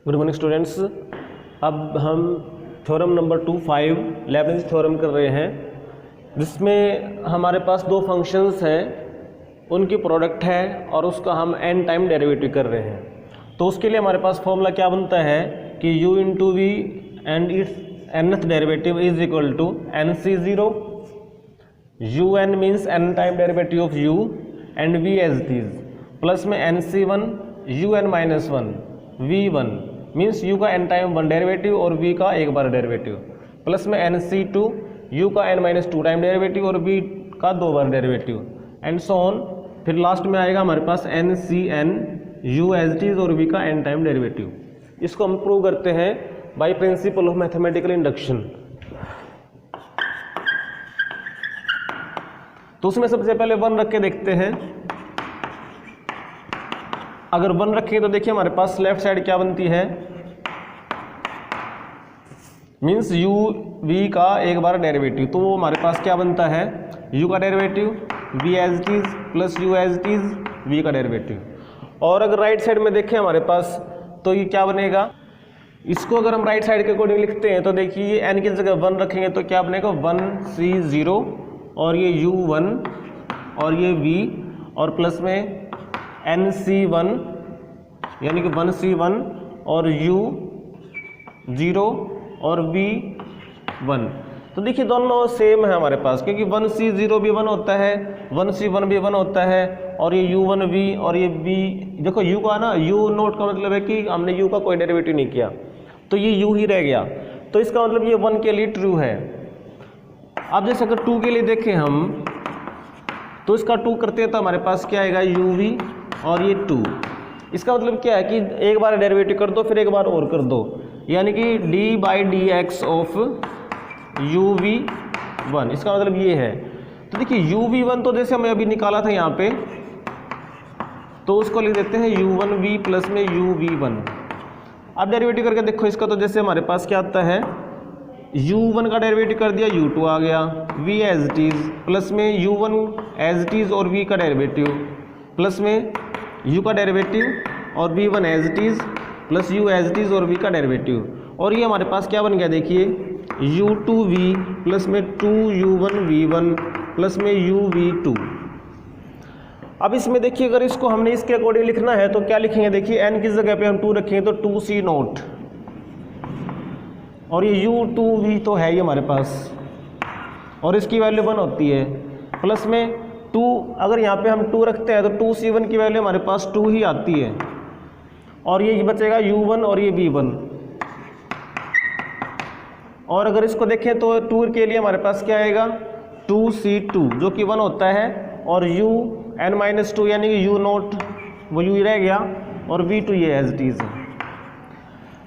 Good morning students. अब हम theorem number 5 लेबनिज़ theorem कर रहे हैं, जिसमें हमारे पास दो फंक्शंस हैं, उनकी प्रोडक्ट है और उसका हम n टाइम डेरिवेटिव कर रहे हैं। तो उसके लिए हमारे पास फॉर्मूला क्या बनता है कि u into v and its nth derivative is equal to nc0। un means n time derivative of u and v as it is, plus में nc1 un minus 1 v1 means u का n time 1 derivative और v का एक बार derivative, plus में nc2 u का n minus 2 time derivative और v का 2 बार डेरिवेटिव एंड सो ऑन। फिर लास्ट में आएगा हमारे पास ncn u as it is और v का n टाइम डेरिवेटिव। इसको हम प्रूव करते हैं by principle of mathematical induction. तो उसमें सबसे पहले 1 रख के देखते हैं। अगर 1 रखें तो देखिए हमारे पास लेफ्ट साइड क्या बनती है, मीन्स u v का एक बार डेरिवेटिव, तो वो हमारे पास क्या बनता है u का derivative v as it is plus u as it is v का डेरिवेटिव। और अगर राइट साइड में देखें हमारे पास तो ये क्या बनेगा, इसको अगर हम राइट साइड के अकॉर्डिंग लिखते हैं तो देखिए n की जगह 1 रखेंगे तो क्या बनेगा 1c0 और ये u1 और ये v और प्लस में nc1 यानी कि 1c1 और u0 और v1। तो देखिए दोनों सेम है हमारे पास, क्योंकि 1c0 भी 1 होता है, 1c1 भी 1 होता है और ये u1v और ये v, देखो u का ना u नोट का मतलब है कि हमने u का कोई डेरिवेटिव नहीं किया तो ये u ही रह गया, तो इसका मतलब ये 1 के लिए ट्रू है। अब जैसे अगर 2 के लिए देखें हम तो इसका 2 करते हैं तो हमारे पास क्या आएगा uv और ये 2। इसका मतलब क्या है कि एक बार डेरिवेटिव कर दो फिर एक बार और कर दो, यानी कि d/dx ऑफ uv1, इसका मतलब ये है। तो देखिए uv1 तो जैसे हमें अभी निकाला था यहाँ पे, तो उसको लिख देते हैं u1v प्लस में uv1। अब डेरिवेटिव करके देखो इसका, तो जैसे हमारे पास क्या आता है u1 का डेरिवेटिव कर दिया u2 आ गया, v as it is plus में u1 एज इट इज और v का डेरिवेटिव प्लस में u का डेरिवेटिव और v1 as it is plus u as it is और v का डेरिवेटिव। और ये हमारे पास क्या बन गया देखिए u2v प्लस में 2u1v1 प्लस में uv2। अब इसमें देखिए अगर इसको हमने इसके अकॉर्डिंग लिखना है तो क्या लिखेंगे, देखिए n की जगह पे हम 2 रखेंगे तो 2c0 और ये u2v तो है ही हमारे पास और इसकी वैल्यू 1 होती है, प्लस में 2, अगर यहाँ पे हम 2 रखते हैं तो 2c1 की वैल्यू हमारे पास 2 ही आती है और ये बचेगा u1 और ये v1। और अगर इसको देखें तो 2 के लिए हमारे पास क्या आएगा 2c2 जो कि 1 होता है और un-2 यानी कि u0 वो u रह गया और v2 ये एज इट इज है।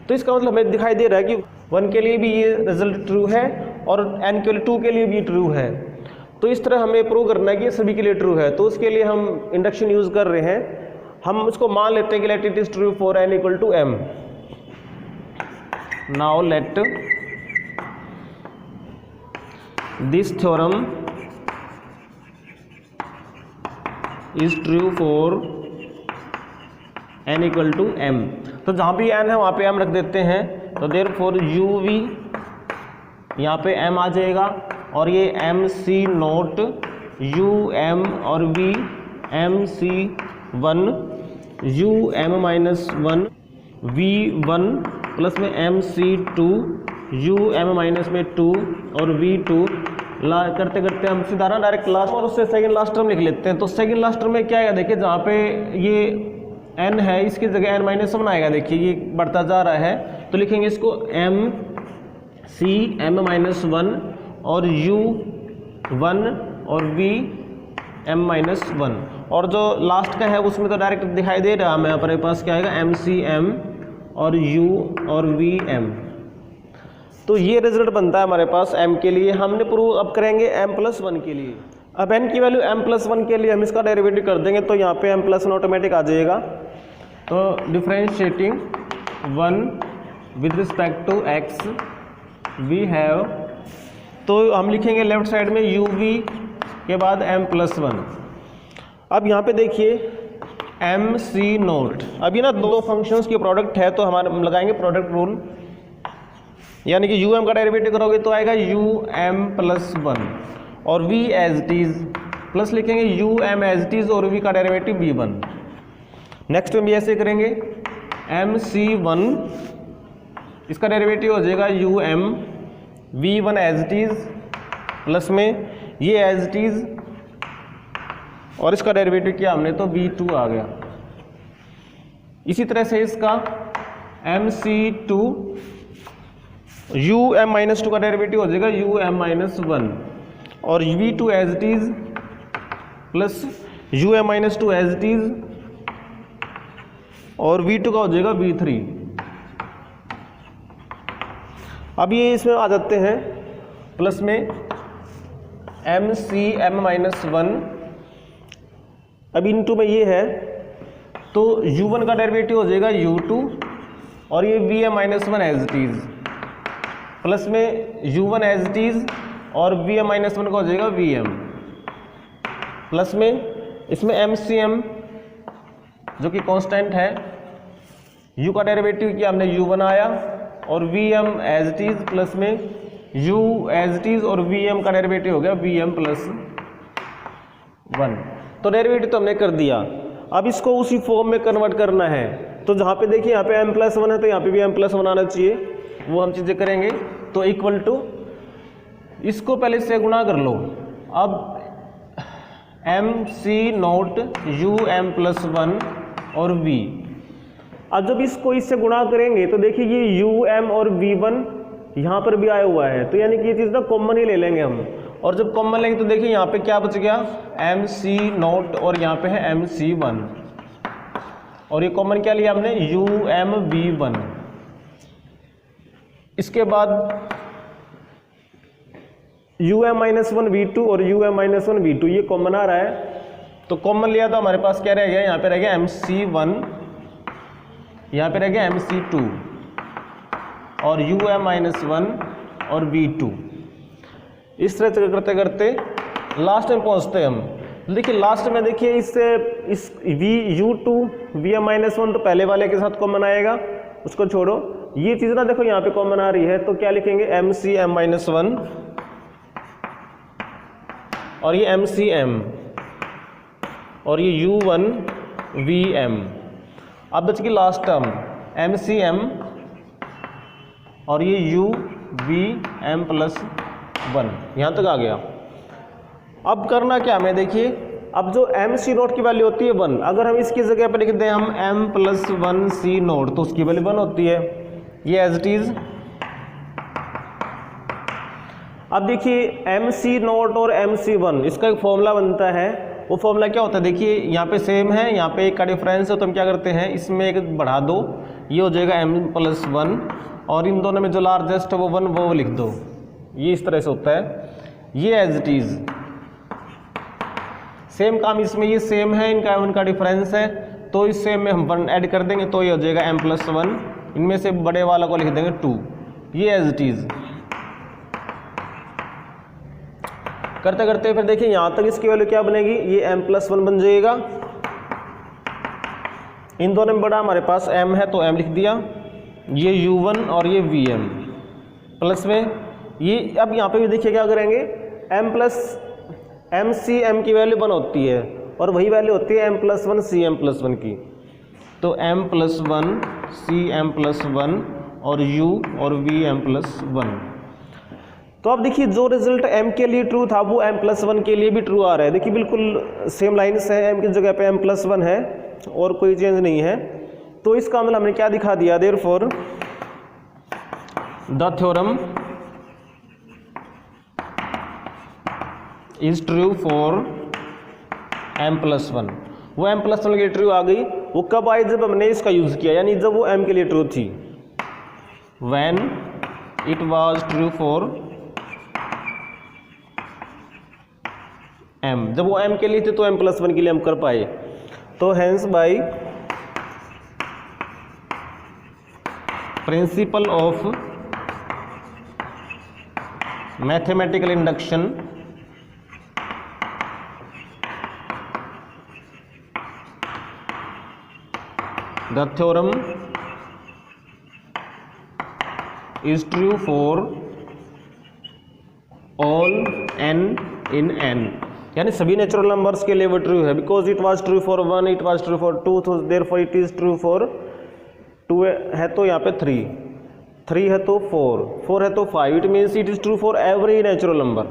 तो इसका मतलब हमें दिखाई दे रहा है कि 1 के लिए भी ये रिजल्ट ट्रू है और n के लिए 2 के लिए भी ट्रू है। तो इस तरह हमें प्रूव करना है कि ये सभी के लिए ट्रू है। तो उसके लिए हम इंडक्शन यूज़ कर रहे हैं, हम उसको मान लेते हैं कि let it is true for n equal to m। Now let this theorem is true for n equal to m। तो जहाँ भी n है वहाँ पे m रख देते हैं, तो देयर फॉर uv यहाँ पे m आ जाएगा और ये mc0 um और v mc1 um minus 1 v1 plus में mc2 um माइनस में 2 और v2 करते करते हम सीधा ना डायरेक्ट लास्ट और उससे सेकंड लास्ट टर्म लिख लेते हैं। तो सेकंड लास्ट टर्म में क्या आएगा देखिए, जहाँ पे ये n है इसकी जगह n माइनस 1 आएगा, देखिए ये बढ़ता जा रहा है तो लिखेंगे इसको m माइनस 1 और u1 और v m माइनस 1 और जो लास्ट का है उसमें तो डायरेक्ट दिखाई दे रहा है हमें, हमारे पास क्या आएगा mcm और u और vm। तो ये रिजल्ट बनता है हमारे पास m के लिए। हमने प्रूव अब करेंगे m+1 के लिए। अब n की वैल्यू m+1 के लिए हम इसका डेरिवेटिव कर देंगे तो यहाँ पे m+1 ऑटोमेटिक आ जाएगा। तो differentiating 1 with respect to x v have, तो हम लिखेंगे लेफ्ट साइड में uv के बाद m+1। अब यहाँ पे देखिए एम सी नोट। अभी ना दो फंक्शंस की प्रोडक्ट है तो हमारे लगाएंगे प्रोडक्ट रूल, यानी कि यू एम का डेरिवेटिव करोगे तो आएगा यू एम प्लस वन और V as it is plus लिखेंगे U M as it is और वी का डेरिवेटिव वी वन। नेक्स्ट में भी ऐसे करेंगे एम सी वन, इसका डेरिवेटिव हो जाएगा you M V one as it is plus में ये एज इट इज और इसका डेरिवेटिव किया हमने तो वी टू आ गया। इसी तरह से इसका m c two u M minus two का डेरिवेटिव हो जाएगा यू एम माइनस वन और v two as it is plus u M minus two as it is और वी टू का हो जाएगा वी थ्री। अब ये इसमें आ जाते हैं प्लस में m c m minus one, अब इनटू में ये है तो u1 का डेरिवेटिव हो जाएगा u2 और ये v m minus one as it is plus में u1 एज इट इज और वी एम माइनस वन का हो जाएगा वी एम प्लस में इसमें एम सी एम जो कि कांस्टेंट है, u का डेरिवेटिव किया हमने u1 आया और v m as it is plus में u एज इट इज और वी एम का डेरिवेटिव हो गया वी एम प्लस वन। तो डेरिवेटिव तो हमने कर दिया, अब इसको उसी फॉर्म में कन्वर्ट करना है। तो जहाँ पे देखिए यहाँ पे m प्लस वन है तो यहाँ पे भी m प्लस वन आना चाहिए, वो हम चीज़ें करेंगे। तो इक्वल टू इसको पहले से गुणा कर लो, अब m c nought u M plus one और v। अब जब इसको इससे गुणा करेंगे तो देखिए ये यू एम और वी वन यहाँ पर भी आया हुआ है, तो यानी कि ये चीज़ ना कॉमन ही ले लेंगे हम, और जब कॉमन लेंगे तो देखिए यहाँ पे क्या बच गया एम सी नोट और यहाँ पे है एम सी वन और ये कॉमन क्या लिया हमने यू एम वी वन। इसके बाद U M minus one V two और U M minus one V two ये कॉमन आ रहा है, तो कॉमन लिया तो हमारे पास क्या रह गया, यहाँ पे रह गया एम सी वन, यहाँ पे रह गया एम सी टू और यू एम माइनस वन और वी टू। इस तरह से करते करते लास्ट में पहुँचते हैं हम। देखिए लास्ट में देखिए इससे इस v u two v m minus one तो पहले वाले के साथ कॉमन आएगा, उसको छोड़ो। ये चीज़ ना देखो यहाँ पे कॉमन आ रही है तो क्या लिखेंगे m c m minus one और ये एम सी एम और ये यू वन वी एम। अब बच गई last term m c m और ये u v m plus one, यहाँ तक आ गया। अब करना क्या हमें देखिए, अब जो एम सी नोट की वैल्यू होती है वन, अगर हम इसकी जगह पर लिख दें हम एम प्लस वन सी नोट तो उसकी वैल्यू वन होती है, ये एज इट इज। अब देखिए एम सी नोट और एम सी वन इसका एक फॉर्मूला बनता है, वो फॉर्मूला क्या होता है देखिए यहाँ पे सेम है, यहाँ पे एक का डिफरेंस है तो हम क्या करते हैं इसमें एक बढ़ा दो, ये हो जाएगा एम प्लस वन और इन दोनों में जो लार्जेस्ट है वो वन वो लिख दो, ये इस तरह से होता है। ये एज इट इज सेम काम इसमें ये सेम है, इनका उनका डिफरेंस है तो इस सेम में हम वन ऐड कर देंगे तो ये हो जाएगा एम प्लस वन, इनमें से बड़े वाला को लिख देंगे टू, ये एज इट इज। करते करते फिर देखिए यहाँ तक इसकी वैल्यू क्या बनेगी, ये m प्लस वन बन जाएगा। इन दोनों में बड़ा हमारे पास m है तो m लिख दिया, ये u1 और ये vm प्लस में ये। अब यहाँ पे भी देखिए क्या करेंगे m plus m c m की वैल्यू वन होती है और वही वैल्यू होती है m plus one c m plus one की, तो m plus one c m plus one और u और वी एम प्लस वन। तो अब देखिए जो रिजल्ट m के लिए ट्रू था वो m प्लस वन के लिए भी ट्रू आ रहा है। देखिए बिल्कुल सेम लाइन्स है, m की जगह पे m प्लस वन है और कोई चेंज नहीं है। तो इसका मतलब हमने क्या दिखा दिया, therefore the theorem is true for m plus one. वो m प्लस वन के लिए ट्रू आ गई, वो कब आई जब हमने इसका यूज़ किया, यानी जब वो m के लिए ट्रू थी, when it was true for m। जब वो m के लिए थे तो m प्लस वन के लिए हम कर पाए। तो hence by principle of mathematical induction the theorem is true for all n in n, यानी सभी नेचुरल नंबर्स के लिए वो ट्रू है, because it was true for 1, it was true for 2, तो therefore it is true for 2 है तो यहाँ पे 3 है तो 4 है तो 5, it means it is true for every natural number.